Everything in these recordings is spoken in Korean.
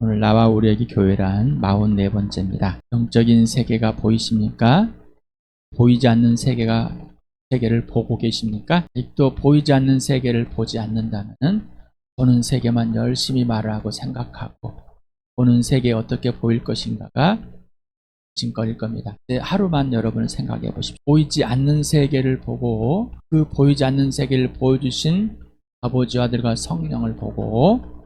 오늘 나와 우리에게 교회란 44번째입니다. 영적인 세계가 보이십니까? 보이지 않는 세계를 보고 계십니까? 아직도 보이지 않는 세계를 보지 않는다면 보는 세계만 열심히 말을 하고 생각하고 보는 세계에 어떻게 보일 것인가가 짐거릴 겁니다. 하루만 여러분 생각해 보십시오. 보이지 않는 세계를 보고 그 보이지 않는 세계를 보여주신 아버지와 아들과 성령을 보고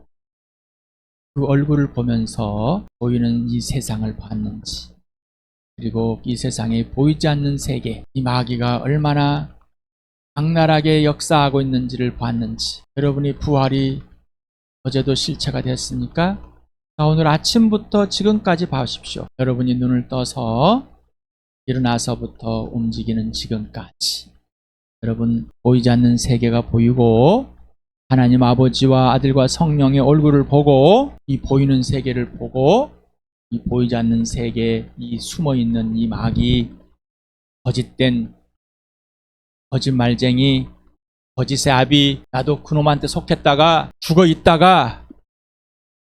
그 얼굴을 보면서 보이는 이 세상을 봤는지, 그리고 이 세상에 보이지 않는 세계, 이 마귀가 얼마나 악랄하게 역사하고 있는지를 봤는지. 여러분이 부활이 어제도 실체가 됐습니까? 자, 오늘 아침부터 지금까지 보십시오. 여러분이 눈을 떠서 일어나서부터 움직이는 지금까지 여러분 보이지 않는 세계가 보이고 하나님 아버지와 아들과 성령의 얼굴을 보고 이 보이는 세계를 보고 이 보이지 않는 세계에 이 숨어있는 이 마귀, 거짓된 거짓말쟁이, 거짓의 아비, 나도 그놈한테 속했다가 죽어 있다가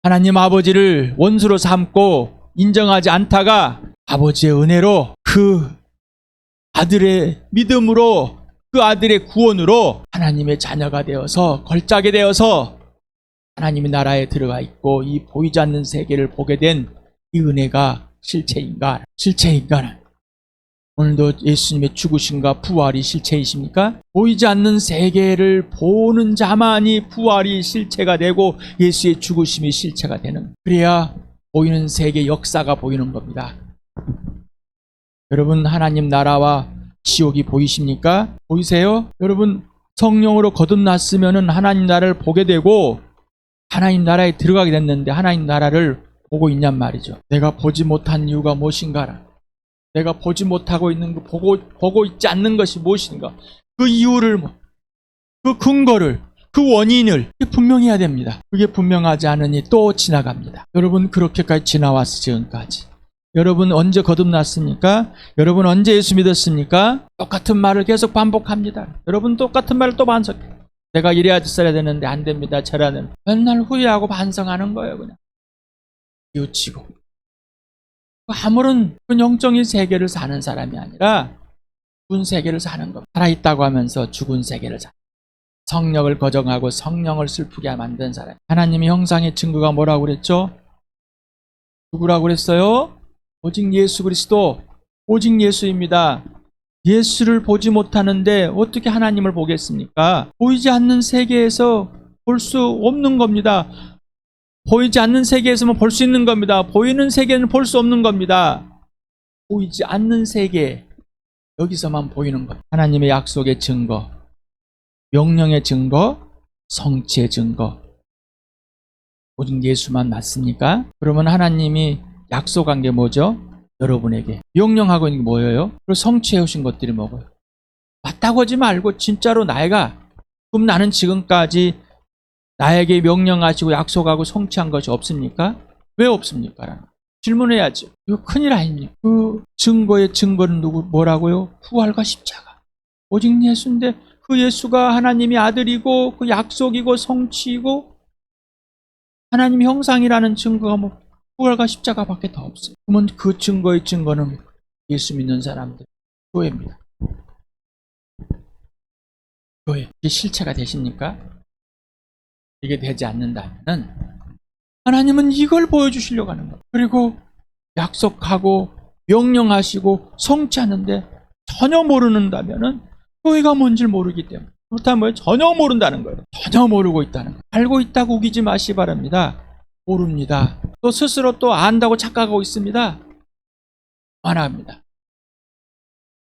하나님 아버지를 원수로 삼고 인정하지 않다가 아버지의 은혜로 그 아들의 믿음으로 그 아들의 구원으로 하나님의 자녀가 되어서 걸작이 되어서 하나님의 나라에 들어가 있고 이 보이지 않는 세계를 보게 된 이 은혜가 실체인가? 실체인가? 오늘도 예수님의 죽으심과 부활이 실체이십니까? 보이지 않는 세계를 보는 자만이 부활이 실체가 되고 예수의 죽으심이 실체가 되는, 그래야 보이는 세계 역사가 보이는 겁니다. 여러분 하나님 나라와 지옥이 보이십니까? 보이세요? 여러분 성령으로 거듭났으면 하나님 나라를 보게 되고 하나님 나라에 들어가게 됐는데 하나님 나라를 보고 있냔 말이죠. 내가 보지 못한 이유가 무엇인가? 내가 보지 못하고 있는 거, 보고 있지 않는 것이 무엇인가? 그 이유를, 그 근거를, 그 원인을 분명해야 됩니다. 그게 분명하지 않으니 또 지나갑니다. 여러분 그렇게까지 지나왔어 지금까지. 여러분 언제 거듭났습니까? 여러분 언제 예수 믿었습니까? 똑같은 말을 계속 반복합니다. 여러분 똑같은 말을 또 반복해요. 내가 이래야 됐어야 되는데 안 됩니다. 저라는 맨날 후회하고 반성하는 거예요. 그냥 뉘우치고 아무런 영적인 세계를 사는 사람이 아니라 죽은 세계를 사는 겁니다. 살아있다고 하면서 죽은 세계를 사는, 성령을 거정하고 성령을 슬프게 만든 사람. 하나님의 형상의 증거가 뭐라고 그랬죠? 누구라고 그랬어요? 오직 예수 그리스도, 오직 예수입니다. 예수를 보지 못하는데 어떻게 하나님을 보겠습니까? 보이지 않는 세계에서 볼 수 없는 겁니다. 보이지 않는 세계에서만 볼 수 있는 겁니다. 보이는 세계는 볼 수 없는 겁니다. 보이지 않는 세계, 여기서만 보이는 것. 하나님의 약속의 증거, 명령의 증거, 성취의 증거. 오직 예수만 맞습니까? 그러면 하나님이 약속한 게 뭐죠? 여러분에게. 명령하고 있는 게 뭐예요? 그리고 성취해 오신 것들이 뭐예요? 맞다고 하지 말고 진짜로 그럼 나는 지금까지 나에게 명령하시고 약속하고 성취한 것이 없습니까? 왜 없습니까? 질문해야죠. 이거 큰일 아닙니까? 그 증거의 증거는 뭐라고요? 부활과 십자가. 오직 예수인데 그 예수가 하나님의 아들이고 그 약속이고 성취이고 하나님의 형상이라는 증거가 부활과 십자가밖에 더 없어요. 그러면 그 증거의 증거는 예수 믿는 사람들, 교회입니다. 교회. 이게 실체가 되십니까? 이게 되지 않는다면 하나님은 이걸 보여주시려고 하는 거예요. 그리고 약속하고 명령하시고 성취하는데 전혀 모르는다면 교회가 뭔지 모르기 때문에. 그렇다면 전혀 모른다는 거예요. 전혀 모르고 있다는 거예요. 알고 있다고 우기지 마시기 바랍니다. 모릅니다. 또 스스로 또 안다고 착각하고 있습니다. 만합니다.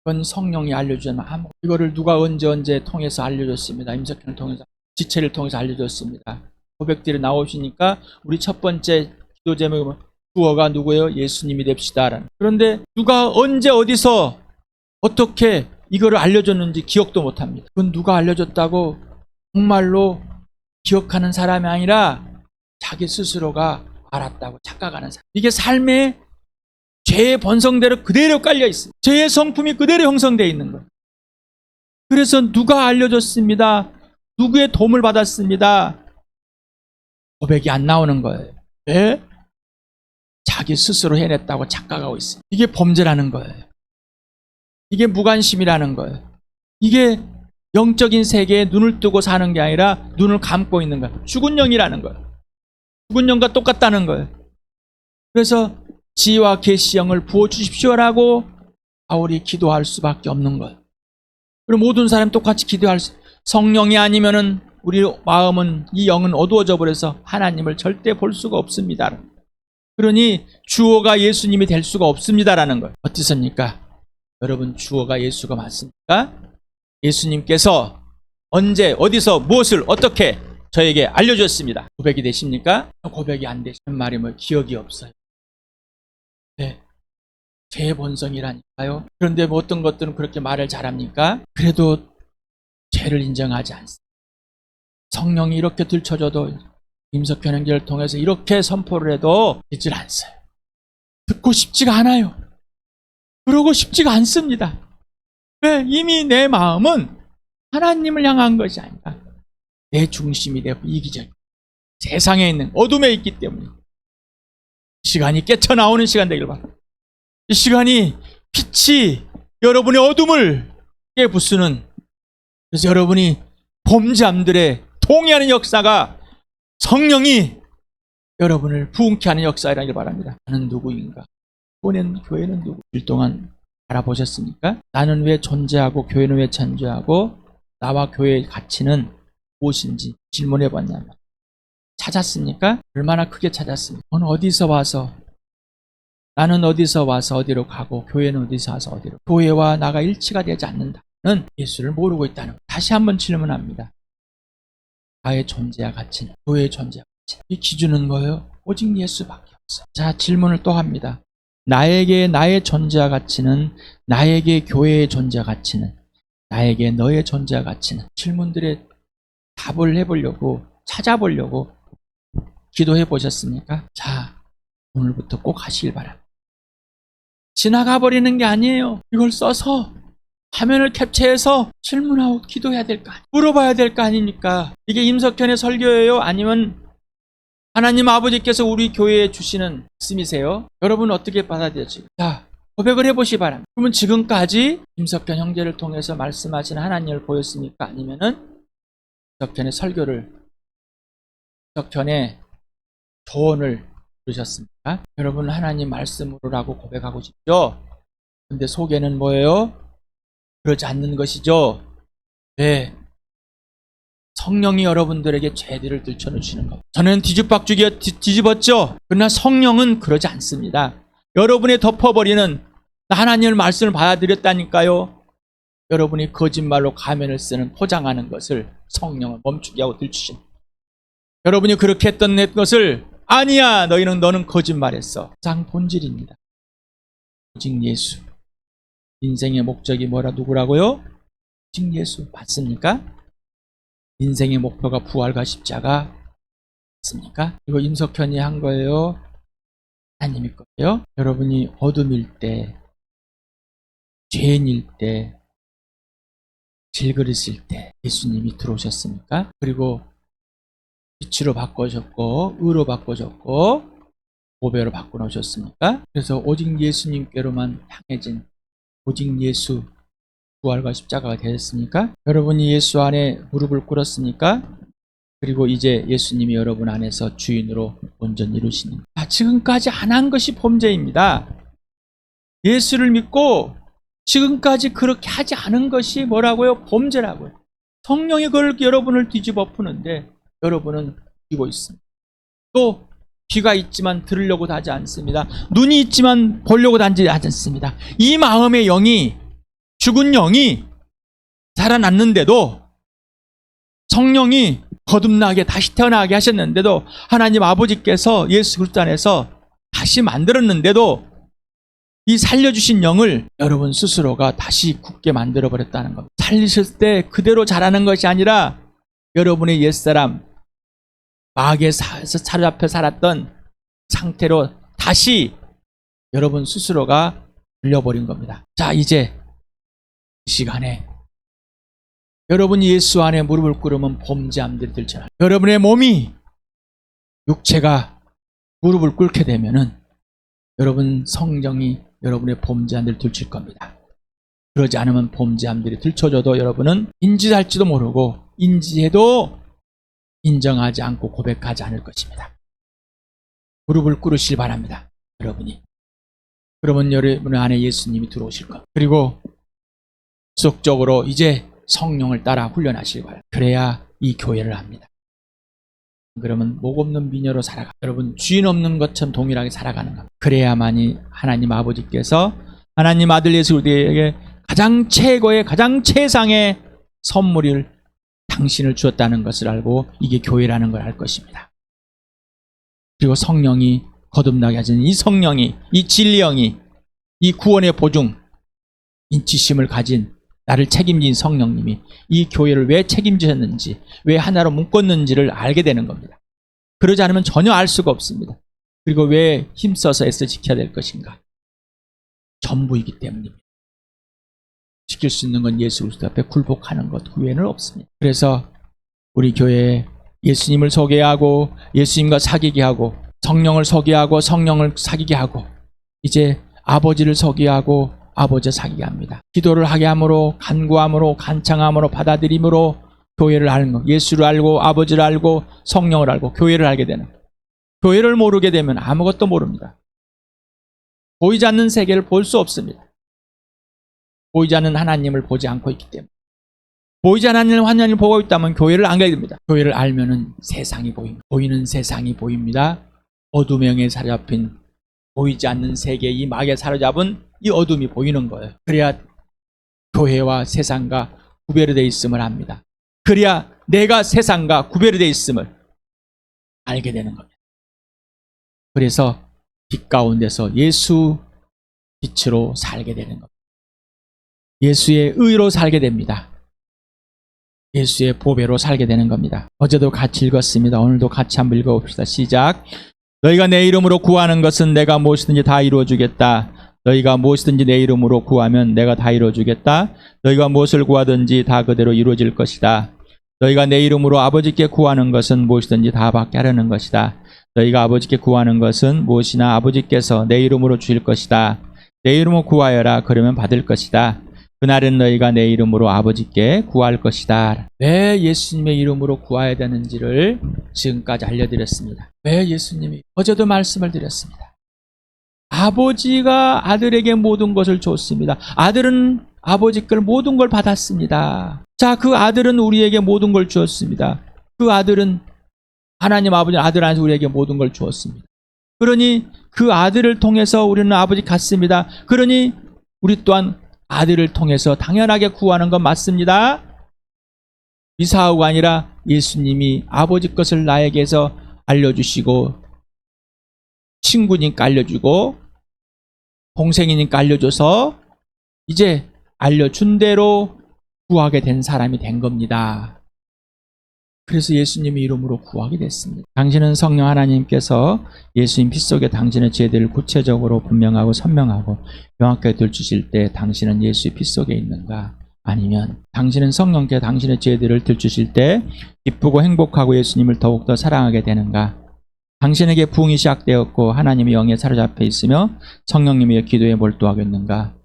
그건 성령이 알려주잖아. 이거를 누가 언제 통해서 알려줬습니다. 임석현을 통해서, 지체를 통해서 알려줬습니다. 고백들이 나오시니까 우리 첫 번째 기도 제목은 주어가 누구예요? 예수님이 됩시다. 그런데 누가 언제 어디서 어떻게 이거를 알려줬는지 기억도 못합니다. 그건 누가 알려줬다고 정말로 기억하는 사람이 아니라 자기 스스로가 알았다고 착각하는 사람. 이게 삶의 죄의 본성대로 그대로 깔려 있어요. 죄의 성품이 그대로 형성되어 있는 거예요. 그래서 누가 알려줬습니다. 누구의 도움을 받았습니다. 고백이 안 나오는 거예요. 왜? 자기 스스로 해냈다고 착각하고 있어요. 이게 범죄라는 거예요. 이게 무관심이라는 거예요. 이게 영적인 세계에 눈을 뜨고 사는 게 아니라 눈을 감고 있는 거예요. 죽은 영이라는 거예요. 죽은 영과 똑같다는 거예요. 그래서 지혜와 계시영을 부어주십시오라고 바울이 기도할 수밖에 없는 거예요. 그리고 모든 사람이 똑같이 기도할 성령이 아니면은 우리 마음은, 이 영은 어두워져 버려서 하나님을 절대 볼 수가 없습니다. 그러니 주어가 예수님이 될 수가 없습니다라는 거예요. 어떻습니까? 여러분, 주어가 예수가 맞습니까? 예수님께서 언제 어디서 무엇을 어떻게 저에게 알려줬습니다. 고백이 되십니까? 고백이 안 되시는 말이 뭐 기억이 없어요. 네, 제 본성이라니까요. 그런데 뭐 어떤 것들은 그렇게 말을 잘합니까? 그래도 죄를 인정하지 않습니다. 성령이 이렇게 들춰줘도 임석현 형제를 통해서 이렇게 선포를 해도 믿질 않어요. 듣고 싶지가 않아요. 그러고 싶지가 않습니다. 왜? 이미 내 마음은 하나님을 향한 것이 아니라 내 중심이 되고 이기적인 세상에 있는 어둠에 있기 때문에 시간이 깨쳐나오는 시간 되길 바랍니다. 이 시간이 빛이 여러분의 어둠을 깨부수는, 그래서 여러분이 범죄함들에 통해하는 역사가 성령이 여러분을 부흥케 하는 역사이라길 바랍니다. 나는 누구인가? 이번엔 교회는 누구? 일 동안 알아보셨습니까? 나는 왜 존재하고 교회는 왜 존재하고 나와 교회의 가치는 무엇인지 질문해 봤냐면 찾았습니까? 얼마나 크게 찾았습니까? 너는 어디서 와서, 나는 어디서 와서 어디로 가고 교회는 어디서 와서 어디로, 교회와 나가 일치가 되지 않는다는 예수를 모르고 있다는 것. 다시 한번 질문합니다. 나의 존재와 가치는, 교회의 존재와 가치는, 이 기준은 뭐예요? 오직 예수밖에 없어요. 자, 질문을 또 합니다. 나에게 나의 존재와 가치는, 나에게 교회의 존재와 가치는, 나에게 너의 존재와 가치는, 질문들의 답을 해보려고, 찾아보려고 기도해 보셨습니까? 자, 오늘부터 꼭 하시길 바랍니다. 지나가 버리는 게 아니에요. 이걸 써서 화면을 캡처해서 질문하고 기도해야 될 거 아니에요. 물어봐야 될 거 아닙니까? 이게 임석현의 설교예요? 아니면 하나님 아버지께서 우리 교회에 주시는 말씀이세요? 여러분 어떻게 받아들여지고? 자, 고백을 해보시기 바랍니다. 그러면 지금까지 임석현 형제를 통해서 말씀하신 하나님을 보였습니까? 아니면은 임석현의 설교를, 임석현의 조언을 들으셨습니까? 여러분 하나님 말씀으로라고 고백하고 싶죠? 근데 속에는 뭐예요? 그러지 않는 것이죠? 네. 성령이 여러분들에게 죄들을 들춰놓으시는 것. 저는 뒤집었죠? 그러나 성령은 그러지 않습니다. 여러분이 덮어버리는, 하나님의 말씀을 받아들였다니까요. 여러분이 거짓말로 가면을 쓰는, 포장하는 것을 성령을 멈추게 하고 들추신. 여러분이 그렇게 했던 것을 아니야, 너는 거짓말했어. 가장 본질입니다. 오직 예수. 인생의 목적이 뭐라, 누구라고요? 오직 예수. 맞습니까? 인생의 목표가 부활과 십자가 맞습니까? 이거 임석현이 한 거예요? 하나님이 거예요? 여러분이 어둠일 때, 죄인일 때, 질그릇일 때 예수님이 들어오셨습니까? 그리고 빛으로 바꿔줬고 의로 바꿔줬고 보배로 바꿔놓으셨습니까? 그래서 오직 예수님께로만 향해진 오직 예수, 부활과 십자가가 되었습니까? 여러분이 예수 안에 무릎을 꿇었습니까? 그리고 이제 예수님이 여러분 안에서 주인으로 온전히 이루시는, 지금까지 안 한 것이 범죄입니다. 예수를 믿고 지금까지 그렇게 하지 않은 것이 뭐라고요? 범죄라고요. 성령이 그걸 여러분을 뒤집어 푸는데 여러분은 뒤집어 있습니다. 또 귀가 있지만 들으려고도 하지 않습니다. 눈이 있지만 보려고도 하지 않습니다. 이 마음의 영이, 죽은 영이 살아났는데도, 성령이 거듭나게 다시 태어나게 하셨는데도, 하나님 아버지께서 예수 그리스도 안에서 다시 만들었는데도 이 살려주신 영을 여러분 스스로가 다시 굳게 만들어버렸다는 겁니다. 살리실 때 그대로 자라는 것이 아니라 여러분의 옛사람, 마귀에 사로잡혀 살았던 상태로 다시 여러분 스스로가 들려버린 겁니다. 자, 이제 이 시간에 여러분이 예수 안에 무릎을 꿇으면 범죄함들이 들잖아요. 여러분의 몸이, 육체가 무릎을 꿇게 되면은 여러분 성령이 여러분의 범죄함들을 들칠 겁니다. 그러지 않으면 범죄함들이 들춰져도 여러분은 인지할지도 모르고 인지해도 인정하지 않고 고백하지 않을 것입니다. 무릎을 꿇으시길 바랍니다. 여러분이. 그러면 여러분 안에 예수님이 들어오실 겁니다. 그리고 지속적으로 이제 성령을 따라 훈련하시길 바랍니다. 그래야 이 교회를 합니다. 그러면 목 없는 미녀로 살아가. 여러분 주인 없는 것처럼 동일하게 살아가는 겁니다. 그래야만이 하나님 아버지께서 하나님 아들 예수 우리에게 가장 최고의 가장 최상의 선물을 당신을 주었다는 것을 알고 이게 교회라는 걸 알 것입니다. 그리고 성령이 거듭나게 하시는 이 성령이 이 진리형이 이 구원의 보증 인치심을 가진 나를 책임진 성령님이 이 교회를 왜 책임지셨는지 왜 하나로 묶었는지를 알게 되는 겁니다. 그러지 않으면 전혀 알 수가 없습니다. 그리고 왜 힘써서 애써 지켜야 될 것인가? 전부이기 때문입니다. 지킬 수 있는 건 예수 그리스도 앞에 굴복하는 것 외에는 없습니다. 그래서 우리 교회에 예수님을 소개하고 예수님과 사귀게 하고 성령을 소개하고 성령을 사귀게 하고 이제 아버지를 소개하고 아버지 사귀게 합니다. 기도를 하게 함으로 간구함으로 간청함으로 받아들임으로 교회를 아는 것. 예수를 알고 아버지를 알고 성령을 알고 교회를 알게 되는 것. 교회를 모르게 되면 아무것도 모릅니다. 보이지 않는 세계를 볼 수 없습니다. 보이지 않는 하나님을 보지 않고 있기 때문에. 보이지 않는 하나님을 보고 있다면 교회를 안 가게 됩니다. 교회를 알면은 세상이 보입니다. 보이는 세상이 보입니다. 어둠에 사로잡힌 보이지 않는 세계 이 막에 사로잡은 이 어둠이 보이는 거예요. 그래야 교회와 세상과 구별이 되어 있음을 압니다. 그래야 내가 세상과 구별이 되어 있음을 알게 되는 겁니다. 그래서 빛 가운데서 예수 빛으로 살게 되는 겁니다. 예수의 의로 살게 됩니다. 예수의 보배로 살게 되는 겁니다. 어제도 같이 읽었습니다. 오늘도 같이 한번 읽어봅시다. 시작. 너희가 내 이름으로 구하는 것은 내가 무엇이든지 다 이루어주겠다. 너희가 무엇이든지 내 이름으로 구하면 내가 다 이루어주겠다. 너희가 무엇을 구하든지 다 그대로 이루어질 것이다. 너희가 내 이름으로 아버지께 구하는 것은 무엇이든지 다 받게 하려는 것이다. 너희가 아버지께 구하는 것은 무엇이나 아버지께서 내 이름으로 주실 것이다. 내 이름으로 구하여라. 그러면 받을 것이다. 그날은 너희가 내 이름으로 아버지께 구할 것이다. 왜 예수님의 이름으로 구해야 되는지를 지금까지 알려드렸습니다. 왜 예수님이 어제도 말씀을 드렸습니다. 아버지가 아들에게 모든 것을 줬습니다. 아들은 아버지께 모든 걸 받았습니다. 자, 그 아들은 우리에게 모든 걸 주었습니다. 그 아들은 하나님 아버지 아들 안에서 우리에게 모든 걸 주었습니다. 그러니 그 아들을 통해서 우리는 아버지 같습니다. 그러니 우리 또한 아들을 통해서 당연하게 구하는 건 맞습니다. 이사오가 아니라 예수님이 아버지 것을 나에게서 알려주시고 친구니까 알려주고 동생이니까 알려줘서 이제 알려준 대로 구하게 된 사람이 된 겁니다. 그래서 예수님의 이름으로 구하게 됐습니다. 당신은 성령 하나님께서 예수님 피 속에 당신의 죄들을 구체적으로 분명하고 선명하고 명확하게 들추실 때 당신은 예수의 피 속에 있는가? 아니면 당신은 성령께 당신의 죄들을 들추실 때 기쁘고 행복하고 예수님을 더욱더 사랑하게 되는가? 당신에게 부흥이 시작되었고 하나님의 영에 사로잡혀 있으며 성령님의 기도에 몰두하고 있는가?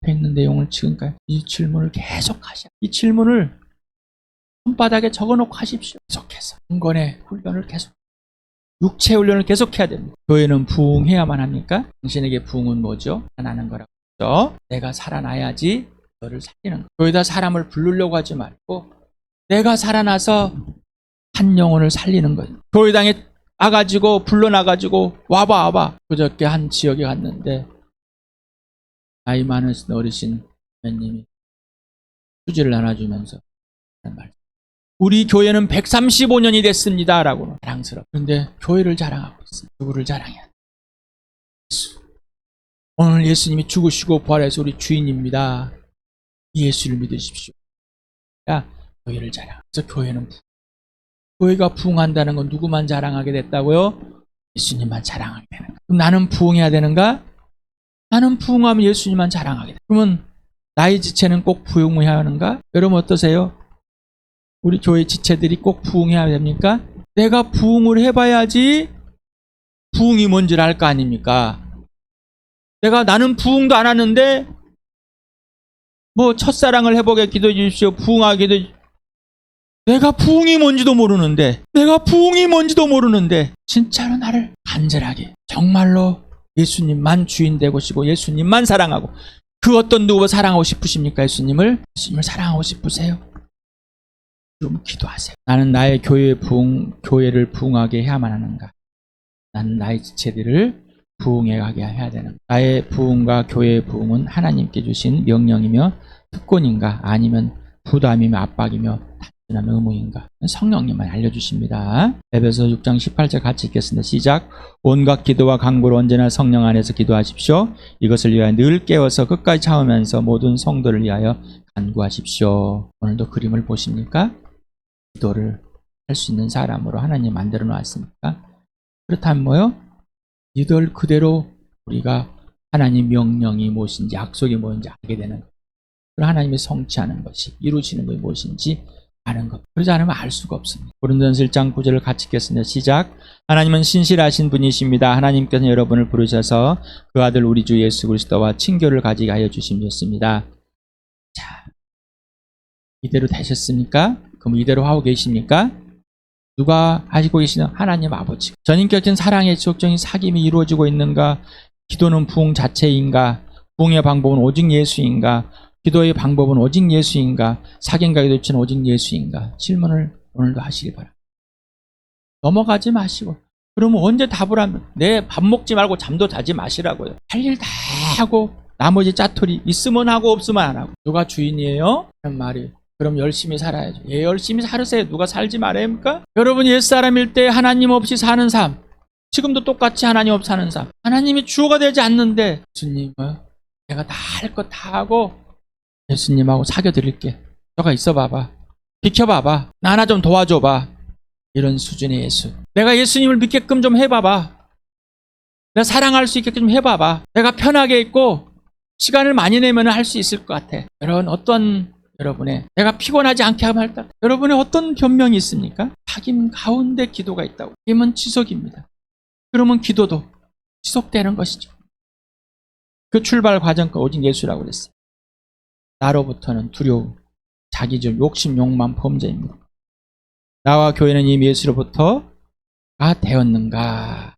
앞에 있는 내용을 지금까지 이 질문을 계속 하셔. 이 질문을 손바닥에 적어놓고 하십시오. 계속해서 인권의 훈련을 계속 육체 훈련을 계속해야 됩니다. 교회는 부흥해야만 합니까? 당신에게 부흥은 뭐죠? 살아나는 거라고 했죠. 내가 살아나야지 너를 살리는 거. 교회에다 사람을 부르려고 하지 말고 내가 살아나서 한 영혼을 살리는 거예요. 교회당에 와가지고 불러나가지고 와봐. 그저께 한 지역에 갔는데 나이 많으신 어르신 선생님이 휴지를 나눠주면서 하는 말. 우리 교회는 135년이 됐습니다. 라고 자랑스러워. 그런데 교회를 자랑하고 있어요. 누구를 자랑해야 돼? 예수. 오늘 예수님이 죽으시고 부활해서 우리 주인입니다. 예수를 믿으십시오. 야, 교회를 자랑. 그래서 교회가 부흥한다는 건 누구만 자랑하게 됐다고요? 예수님만 자랑하게 되는 거야. 그럼 나는 부흥해야 되는가? 나는 부흥하면 예수님만 자랑하게 돼. 그러면 나의 지체는 꼭 부흥해야 하는가? 여러분 어떠세요? 우리 교회 지체들이 꼭 부흥해야 됩니까? 내가 부흥을 해봐야지 부흥이 뭔지를 알 거 아닙니까? 나는 부흥도 안 하는데 뭐 첫사랑을 회복해 기도해 주십시오. 부흥하게 기도해 주십시오. 내가 부흥이 뭔지도 모르는데 진짜로 나를 간절하게 정말로 예수님만 주인 되고시고 예수님만 사랑하고 그 어떤 누구보다 사랑하고 싶으십니까? 예수님을 사랑하고 싶으세요? 그럼 기도하세요. 나는 나의 교회를 부흥하게 해야만 하는가? 나는 나의 지체들을 부흥해 가게 해야 되는가? 나의 부흥과 교회의 부흥은 하나님께 주신 명령이며 특권인가? 아니면 부담이며 압박이며 단순한 의무인가? 성령님만 알려주십니다. 에베소 6장 18절 같이 읽겠습니다. 시작. 온갖 기도와 간구로 언제나 성령 안에서 기도하십시오. 이것을 위하여 늘 깨워서 끝까지 참으면서 모든 성도를 위하여 간구하십시오. 오늘도 그림을 보십니까? 기도를 할 수 있는 사람으로 하나님 만들어 놨습니까? 그렇다면 뭐요? 이들 그대로 우리가 하나님 명령이 무엇인지 약속이 무엇인지 알게 되는 것. 하나님이 성취하는 것이 이루시는 것이 무엇인지 아는 것. 그러지 않으면 알 수가 없습니다. 고린도전서 1장 9절을 같이 읽겠습니다. 시작. 하나님은 신실하신 분이십니다. 하나님께서 여러분을 부르셔서 그 아들 우리 주 예수 그리스도와 친교를 가지게 하여 주심이었습니다. 자, 이대로 되셨습니까? 그럼 이대로 하고 계십니까? 누가 하시고 계시는 하나님 아버지. 전인격적인 사랑의 지속적인 사귐이 이루어지고 있는가? 기도는 부흥 자체인가? 부흥의 방법은 오직 예수인가? 기도의 방법은 오직 예수인가? 사귐과 기도치는 오직 예수인가? 질문을 오늘도 하시기 바랍니다. 넘어가지 마시고 그러면 언제 답을 하면 내 밥 먹지 말고 잠도 자지 마시라고요. 할 일 다 하고 나머지 짜투리 있으면 하고 없으면 안 하고. 누가 주인이에요? 그런 말이. 그럼 열심히 살아야죠. 예, 열심히 살으세요. 누가 살지 말아야합니까? 여러분 옛사람일 때 하나님 없이 사는 삶, 지금도 똑같이 하나님 없이 사는 삶, 하나님이 주어가 되지 않는데 예수님 내가 다 할 것 다 하고 예수님하고 사귀어드릴게. 너가 있어봐봐. 비켜봐봐. 나 하나 좀 도와줘봐. 이런 수준의 예수. 내가 예수님을 믿게끔 좀 해봐봐. 내가 사랑할 수 있게끔 좀 해봐봐. 내가 편하게 있고 시간을 많이 내면 할 수 있을 것 같아. 여러분의 내가 피곤하지 않게 하면 할까? 여러분의 어떤 변명이 있습니까? 사귐 가운데 기도가 있다고. 사귐은 지속입니다. 그러면 기도도 지속되는 것이죠. 그 출발 과정과 오직 예수라고 그랬어요. 나로부터는 두려움, 자기적 욕심, 욕망, 범죄입니다. 나와 교회는 이미 예수로부터가 되었는가?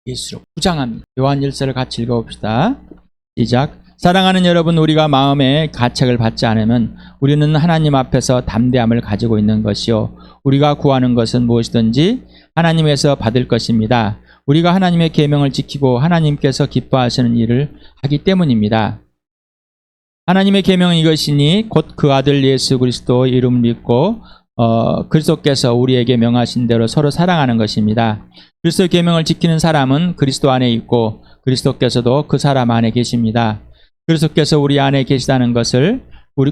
예수로 부장합니다. 요한 1서를 같이 읽어봅시다. 시작. 사랑하는 여러분, 우리가 마음에 가책을 받지 않으면 우리는 하나님 앞에서 담대함을 가지고 있는 것이요 우리가 구하는 것은 무엇이든지 하나님에서 받을 것입니다. 우리가 하나님의 계명을 지키고 하나님께서 기뻐하시는 일을 하기 때문입니다. 하나님의 계명은 이것이니 곧 그 아들 예수 그리스도 이름 믿고 그리스도께서 우리에게 명하신 대로 서로 사랑하는 것입니다. 그리스도의 계명을 지키는 사람은 그리스도 안에 있고 그리스도께서도 그 사람 안에 계십니다. 그리스도께서 우리 안에 계시다는 것을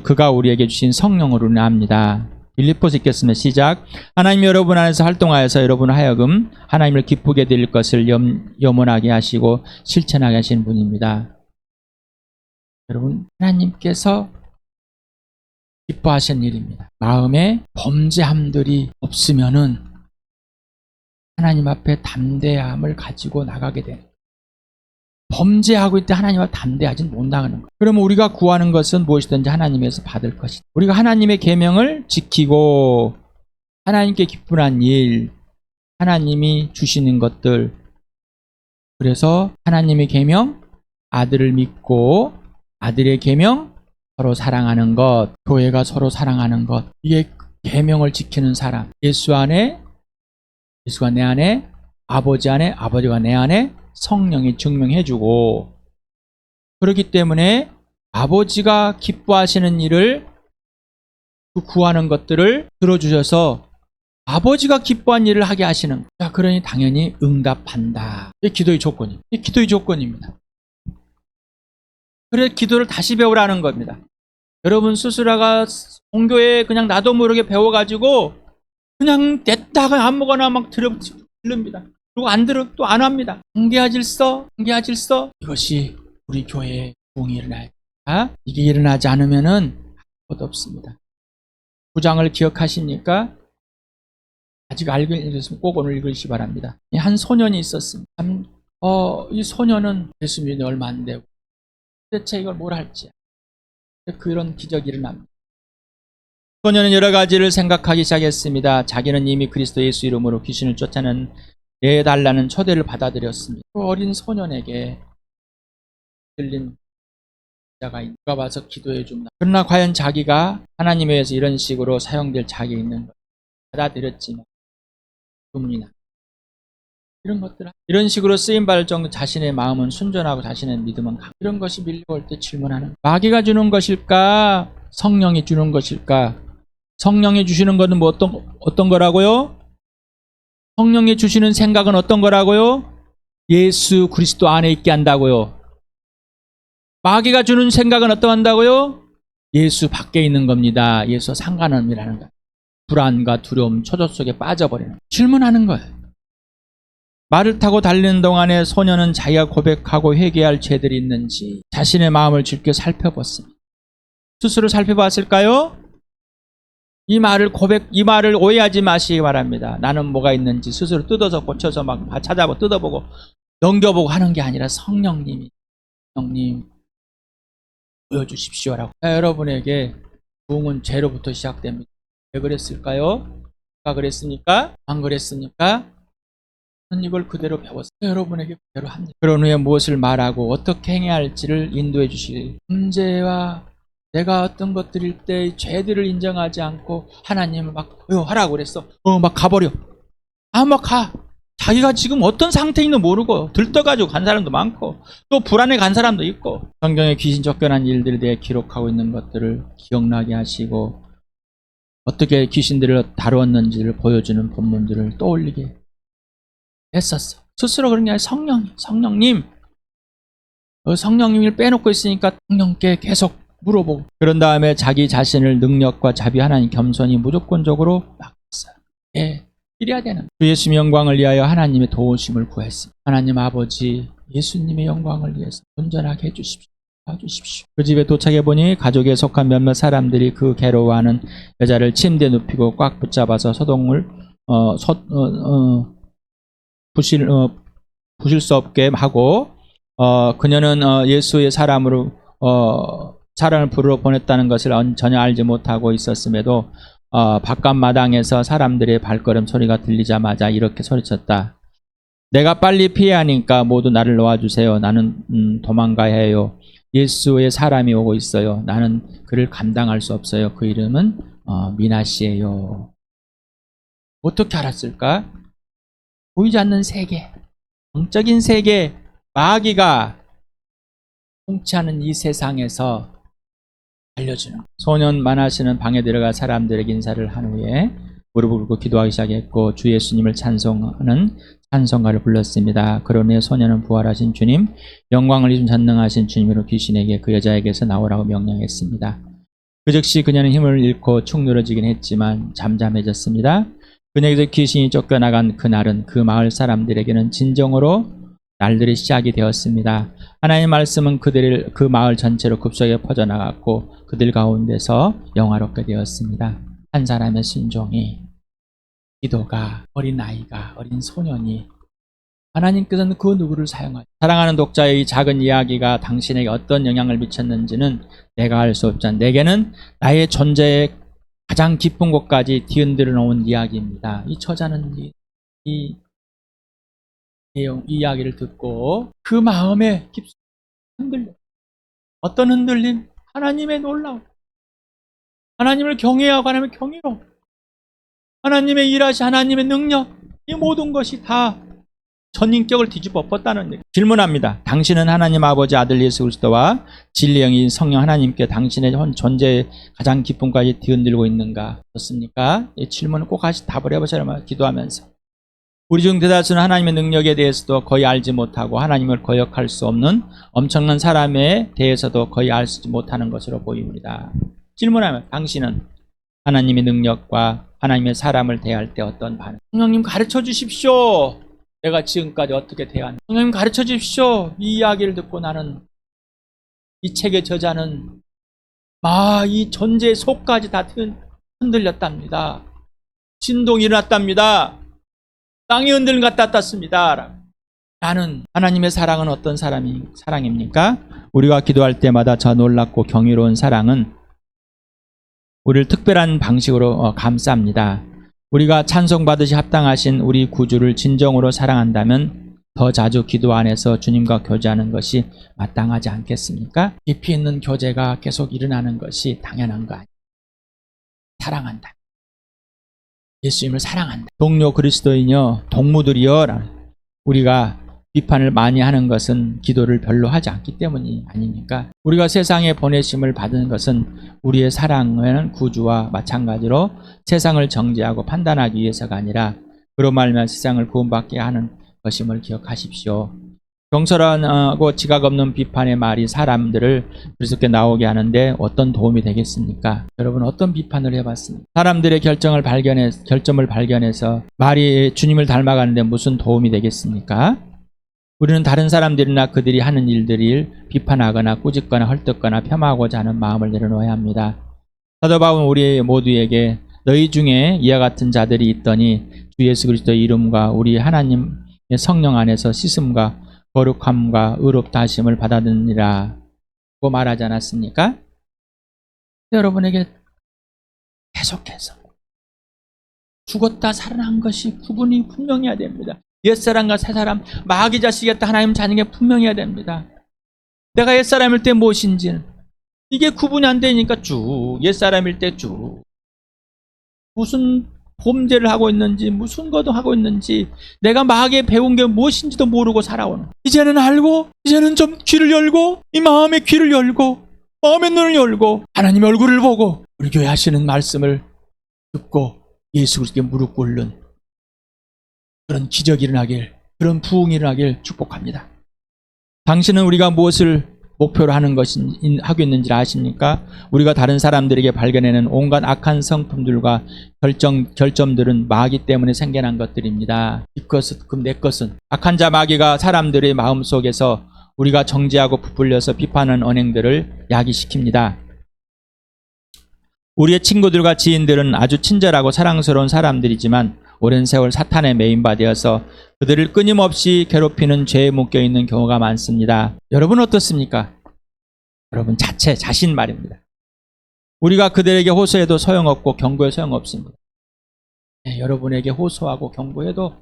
그가 우리에게 주신 성령으로 압니다. 빌립보서 읽겠습니다. 시작. 하나님 여러분 안에서 활동하여서 여러분 하여금 하나님을 기쁘게 드릴 것을 염원하게 하시고 실천하게 하시는 분입니다. 여러분 하나님께서 기뻐하시는 일입니다. 마음에 범죄함들이 없으면은 하나님 앞에 담대함을 가지고 나가게 돼요. 범죄하고 있을 때 하나님 앞에 담대하지 못 나가는 거예요. 그러면 우리가 구하는 것은 무엇이든지 하나님에서 받을 것이다. 우리가 하나님의 계명을 지키고 하나님께 기쁘란 일, 하나님이 주시는 것들, 그래서 하나님의 계명, 아들을 믿고 아들의 계명, 서로 사랑하는 것, 교회가 서로 사랑하는 것, 이게 계명을 지키는 사람. 예수가 내 안에, 아버지 안에, 아버지가 내 안에 성령이 증명해주고, 그렇기 때문에 아버지가 기뻐하시는 일을, 그 구하는 것들을 들어주셔서 아버지가 기뻐한 일을 하게 하시는. 자, 그러니 당연히 응답한다. 이게 기도의 조건이. 이게 기도의 조건입니다. 그래서 기도를 다시 배우라는 겁니다. 여러분 스스로가 종교에 그냥 나도 모르게 배워가지고 그냥 냈다가 아무거나 막 들릅니다. 그리고 안 들어 또 안 합니다. 경계와 질서. 이것이 우리 교회에 부흥이 일어나야 됩니다. 이게 일어나지 않으면은 아무것도 없습니다. 9장을 기억하십니까? 아직 알고 있으면 꼭 오늘 읽으시기 바랍니다. 한 소년이 있었습니다. 참 이 소녀는 예수 믿는 얼마 안 되고 대체 이걸 뭘 할지 그런 기적이 일어납니다. 소녀는 여러 가지를 생각하기 시작했습니다. 자기는 이미 그리스도 예수 이름으로 귀신을 쫓아내달라는 초대를 받아들였습니다. 그 어린 소년에게 들린 자가 누가 와서 기도해 줍니다. 그러나 과연 자기가 하나님에 의해서 이런 식으로 사용될 자격이 있는 것 받아들였지만 의문이 나. 이런 것들 이런 식으로 쓰임받을 정도 자신의 마음은 순전하고 자신의 믿음은 강한 이런 것이 밀려올 때 질문하는 마귀가 주는 것일까? 성령이 주는 것일까? 성령이 주시는 것은 뭐 어떤 거라고요? 성령이 주시는 생각은 어떤 거라고요? 예수 그리스도 안에 있게 한다고요. 마귀가 주는 생각은 어떠한다고요? 예수 밖에 있는 겁니다. 예수와 상관없이라는 거예요. 불안과 두려움, 초조 속에 빠져버리는 질문하는 거예요. 말을 타고 달리는 동안에 소녀는 자기가 고백하고 회개할 죄들이 있는지 자신의 마음을 깊게 살펴봤습니다. 스스로 살펴봤을까요? 이 말을 오해하지 마시기 바랍니다. 나는 뭐가 있는지 스스로 뜯어서 고쳐서 막 찾아보고 뜯어보고 넘겨보고 하는 게 아니라 성령님 보여주십시오라고. 여러분에게 부흥은 죄로부터 시작됩니다. 왜 그랬을까요? 누가 그랬습니까? 안 그랬습니까? 저는 이걸 그대로 배웠어요. 여러분에게 그대로 합니다. 그런 후에 무엇을 말하고 어떻게 행해야 할지를 인도해 주시길. 문제와 내가 어떤 것들일 때 죄들을 인정하지 않고 하나님을 막 하라고 그랬어. 막 가버려. 막 가. 자기가 지금 어떤 상태인지도 모르고 들떠가지고 간 사람도 많고 또 불안해 간 사람도 있고 성경에 귀신 쫓겨난 일들에 대해 기록하고 있는 것들을 기억나게 하시고 어떻게 귀신들을 다루었는지를 보여주는 본문들을 떠올리게 했었어. 스스로 그런 게 아니라 성령님을 빼놓고 있으니까 성령께 계속 물어보고 그런 다음에 자기 자신을 능력과 자비 하나님 겸손히 무조건적으로 맡겼어요. 이래야 되는 주 예수님의 영광을 위하여 하나님의 도우심을 구했습니다. 하나님 아버지 예수님의 영광을 위해서 온전하게 해주십시오. 도와주십시오. 그 집에 도착해보니 가족에 속한 몇몇 사람들이 그 괴로워하는 여자를 침대에 눕히고 꽉 붙잡아서 소동을 부실 수 없게 하고 그녀는 예수의 사람을 부르러 보냈다는 것을 전혀 알지 못하고 있었음에도 바깥 마당에서 사람들의 발걸음 소리가 들리자마자 이렇게 소리쳤다. 내가 빨리 피해야 하니까 모두 나를 놓아주세요. 나는 도망가야 해요. 예수의 사람이 오고 있어요. 나는 그를 감당할 수 없어요. 그 이름은 미나 씨예요. 어떻게 알았을까? 보이지 않는 세계, 영적인 세계, 마귀가 통치하는 이 세상에서 알려주는 소년 만나시는 방에 들어가 사람들에게 인사를 한 후에 무릎을 꿇고 기도하기 시작했고 주 예수님을 찬송하는 찬송가를 불렀습니다. 그런 후에 소년은 부활하신 주님, 영광을 입은 전능하신 주님으로 귀신에게 그 여자에게서 나오라고 명령했습니다. 그 즉시 그녀는 힘을 잃고 축 늘어지긴 했지만 잠잠해졌습니다. 그녀에게서 귀신이 쫓겨나간 그날은 그 마을 사람들에게는 진정으로 날들이 시작이 되었습니다. 하나님의 말씀은 그 마을 전체로 급속하게 퍼져나갔고 그들 가운데서 영화롭게 되었습니다. 한 사람의 순종이, 기도가, 어린 아이가, 어린 소년이 하나님께서는 그 누구를 사용하죠. 사랑하는 독자의 이 작은 이야기가 당신에게 어떤 영향을 미쳤는지는 내가 알 수 없지만 내게는 나의 존재의 가장 깊은 곳까지 뒤흔들어 놓은 이야기입니다. 이 처자는 이 이야기를 듣고 그 마음에 깊숙이 흔들려. 어떤 흔들림? 하나님의 놀라움. 하나님을 경외하고 하나님의 경외로. 하나님의 일하시 하나님의 능력. 이 모든 것이 다 전인격을 뒤집어 엎었다는 얘기. 질문합니다. 당신은 하나님 아버지 아들 예수 그리스도와 진리의 영인 성령 하나님께 당신의 존재의 가장 깊음까지 뒤흔들고 있는가? 그렇습니까? 이 질문을 꼭 다시 답을 해보시라고 기도하면서. 우리 중 대다수는 하나님의 능력에 대해서도 거의 알지 못하고 하나님을 거역할 수 없는 엄청난 사람에 대해서도 거의 알지 못하는 것으로 보입니다. 질문하면 당신은 하나님의 능력과 하나님의 사람을 대할 때 어떤 반응? 성령님 가르쳐 주십시오. 내가 지금까지 어떻게 대하는지. 성령님 가르쳐 주십시오. 이 이야기를 듣고 나는 이 책의 저자는 이 존재의 속까지 다 흔들렸답니다. 진동이 일어났답니다. 땅이 흔들림 같았습니다. 나는 하나님의 사랑은 어떤 사랑입니까? 우리가 기도할 때마다 저 놀랍고 경이로운 사랑은 우리를 특별한 방식으로 감쌉니다. 우리가 찬송받으시 합당하신 우리 구주를 진정으로 사랑한다면 더 자주 기도 안에서 주님과 교제하는 것이 마땅하지 않겠습니까? 깊이 있는 교제가 계속 일어나는 것이 당연한 거 아니에요. 사랑한다. 예수님을 사랑한다. 동료 그리스도인여, 동무들이여, 우리가 비판을 많이 하는 것은 기도를 별로 하지 않기 때문이 아닙니까? 우리가 세상에 보내심을 받은 것은 우리의 사랑하는 구주와 마찬가지로 세상을 정죄하고 판단하기 위해서가 아니라 그로 말미암아 세상을 구원받게 하는 것임을 기억하십시오. 경솔하고 지각 없는 비판의 말이 사람들을 그리스도께 나오게 하는데 어떤 도움이 되겠습니까? 여러분 어떤 비판을 해봤습니까? 사람들의 결점을 발견해서 말이 주님을 닮아가는데 무슨 도움이 되겠습니까? 우리는 다른 사람들이나 그들이 하는 일들을 비판하거나 꾸짖거나 헐뜯거나 폄하하고자 하는 마음을 내려놓아야 합니다. 사도 바울은 우리 모두에게 너희 중에 이와 같은 자들이 있더니 주 예수 그리스도의 이름과 우리 하나님의 성령 안에서 씻음과 거룩함과 의롭다 하심을 받았느니라 고 말하지 않았습니까? 여러분에게 계속해서 죽었다 살아난 것이 구분이 분명해야 됩니다. 옛사람과 새사람, 마귀 자식이었다 하나님 자녀에게 분명해야 됩니다. 내가 옛사람일 때 무엇인지는 이게 구분이 안 되니까 쭉 옛사람일 때 쭉 무슨 범죄를 하고 있는지 무슨 것도 하고 있는지 내가 마귀에 배운 게 무엇인지도 모르고 살아오는, 이제는 알고 이제는 좀 귀를 열고 이 마음의 귀를 열고 마음의 눈을 열고 하나님의 얼굴을 보고 우리 교회 하시는 말씀을 듣고 예수 그리스도께 무릎 꿇는 그런 기적이 일어나길, 그런 부흥이 일어나길 축복합니다. 당신은 우리가 무엇을 목표로 하고 있는지 아십니까? 우리가 다른 사람들에게 발견해낸 온갖 악한 성품들과 결점들은 마귀 때문에 생겨난 것들입니다. 그럼 내 것은 악한 자 마귀가 사람들의 마음속에서 우리가 정죄하고 부풀려서 비판하는 언행들을 야기시킵니다. 우리의 친구들과 지인들은 아주 친절하고 사랑스러운 사람들이지만 오랜 세월 사탄의 메인바 되어서 그들을 끊임없이 괴롭히는 죄에 묶여있는 경우가 많습니다. 여러분 어떻습니까? 여러분 자신 말입니다. 우리가 그들에게 호소해도 소용없고 경고해도 소용없습니다. 네, 여러분에게 호소하고 경고해도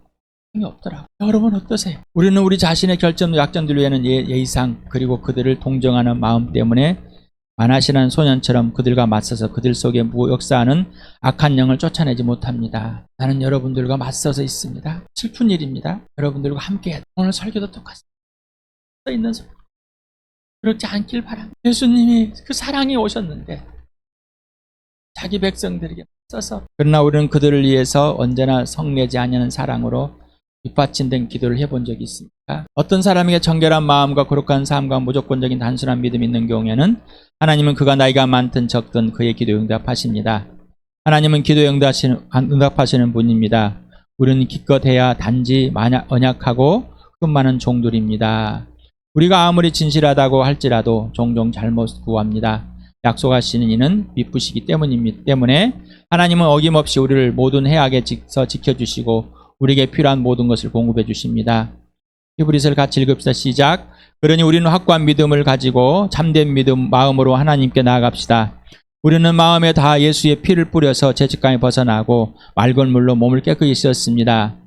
소용이 없더라고요. 여러분 어떠세요? 우리는 우리 자신의 결점, 약점들 위에는 예의상 그리고 그들을 동정하는 마음 때문에 만하신한 소년처럼 그들과 맞서서 그들 속에 역사하는 악한 영을 쫓아내지 못합니다. 나는 여러분들과 맞서서 있습니다. 슬픈 일입니다. 여러분들과 함께 오늘 설교도 똑같습니다. 있는 소리. 그렇지 않길 바랍니다. 예수님이 그 사랑이 오셨는데 자기 백성들에게 맞서서, 그러나 우리는 그들을 위해서 언제나 성내지 아니하는 사랑으로 뒷받침된 기도를 해본 적이 있습니까? 어떤 사람에게 정결한 마음과 거룩한 삶과 무조건적인 단순한 믿음이 있는 경우에는 하나님은 그가 나이가 많든 적든 그의 기도 응답하십니다. 하나님은 기도 응답하시는 분입니다. 우리는 기껏해야 단지 언약하고 흠 많은 종들입니다. 우리가 아무리 진실하다고 할지라도 종종 잘못 구합니다. 약속하시는 이는 미쁘시기 때문에 하나님은 어김없이 우리를 모든 해악에서 지켜주시고 우리에게 필요한 모든 것을 공급해 주십니다. 히브리서를 같이 읽읍시다. 시작. 그러니 우리는 확고한 믿음을 가지고 참된 믿음 마음으로 하나님께 나아갑시다. 우리는 마음에 다 예수의 피를 뿌려서 죄책감에 벗어나고 맑은 물로 몸을 깨끗이 씻었습니다.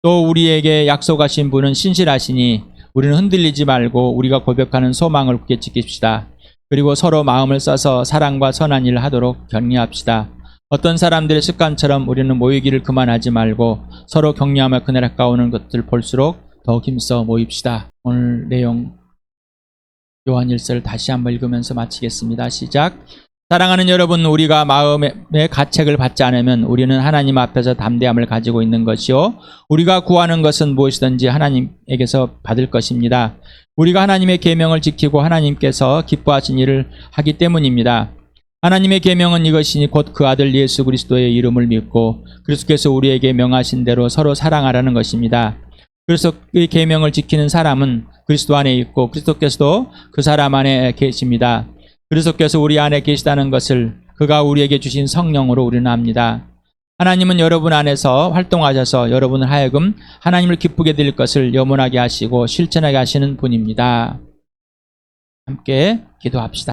또 우리에게 약속하신 분은 신실하시니 우리는 흔들리지 말고 우리가 고백하는 소망을 굳게 지킵시다. 그리고 서로 마음을 써서 사랑과 선한 일을 하도록 격려합시다. 어떤 사람들의 습관처럼 우리는 모이기를 그만하지 말고 서로 격려하며 그날 가까우는 것들 볼수록 더욱 힘써 모입시다. 오늘 내용 요한일서를 다시 한번 읽으면서 마치겠습니다. 시작. 사랑하는 여러분, 우리가 마음의 가책을 받지 않으면 우리는 하나님 앞에서 담대함을 가지고 있는 것이요 우리가 구하는 것은 무엇이든지 하나님에게서 받을 것입니다. 우리가 하나님의 계명을 지키고 하나님께서 기뻐하신 일을 하기 때문입니다. 하나님의 계명은 이것이니 곧 그 아들 예수 그리스도의 이름을 믿고 그리스도께서 우리에게 명하신 대로 서로 사랑하라는 것입니다. 그리스도의 계명을 지키는 사람은 그리스도 안에 있고 그리스도께서도 그 사람 안에 계십니다. 그리스도께서 우리 안에 계시다는 것을 그가 우리에게 주신 성령으로 우리는 압니다. 하나님은 여러분 안에서 활동하셔서 여러분을 하여금 하나님을 기쁘게 드릴 것을 염원하게 하시고 실천하게 하시는 분입니다. 함께 기도합시다.